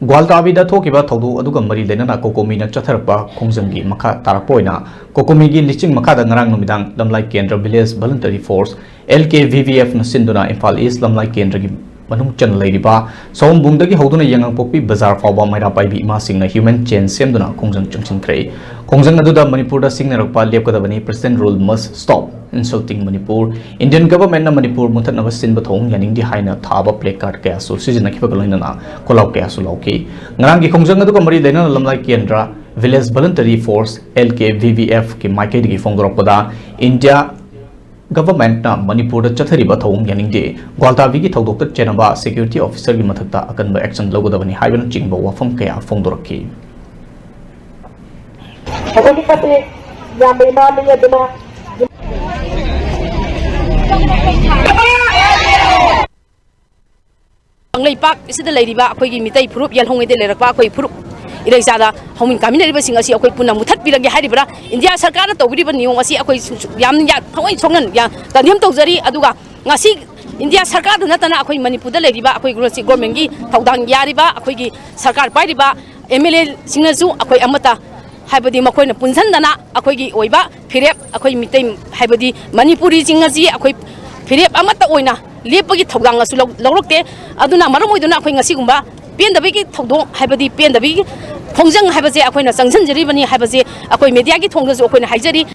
Gwaltabi thokiba thodu aduga mari lenana kokomina chatharpa khongjanggi makha tarapoina kokomigi liching makha da ngarang numidang lamlai kendra village voluntary force LKVVF na sinduna Imphal East lamlai kendra gi manung chan leiriba sombungdagi hoduna Yaingangpokpi Bazar faoba Meira Paibi Ima singna human chain semduna khongjang changsinkhre khongjang aduda Manipur da singna rakpa lepkadabani president rule must stop insulting Manipur. Indian government na Manipur mutat na sin bathong yaning di haina thaba placard kaya so sijina kipagaloina na kolaw kaya so lauki ngarang gi khongjang aduga mari lena lamlai kendra village voluntary force LKVVF ki maike di fongdorokpada India government na Manipur da chathari bathong yaning di Gwaltabi gi thodok chenaba security officer gi mathakta akanba action logodabani haiban chingba wafam kaya fongdoraki Anglai Park is the lady back when you meet a proof, young home with the letter park, proof. It is other home in community sing as you put a mutat bilang Hadibra, India Sarkana to even you was Yam Yak, Songan, the Nim Tozari, Aduga, Nasi, India Sarkar, Natana, Manipur, the lady back, Grossi Gormangi, Taudan Yariba, Akwigi, Sarkar Paiba, Emily Singnazu, Akoi Amata, Habadi Makoina Punzandana, Akwigi Oiba, Pirep, Akoi Mitem, Habadi, Manipuri Singazi, Akoi Pirep Amata Oina. Lepagi thogdang asu lorokte aduna maramoi akhoi ngasi gumba pen da bigi thogdong haibadi pen da bigi khongjang haibaje akhoi na changsinkhre bani haibaje akhoi media gi thongda jo akhoi na haijari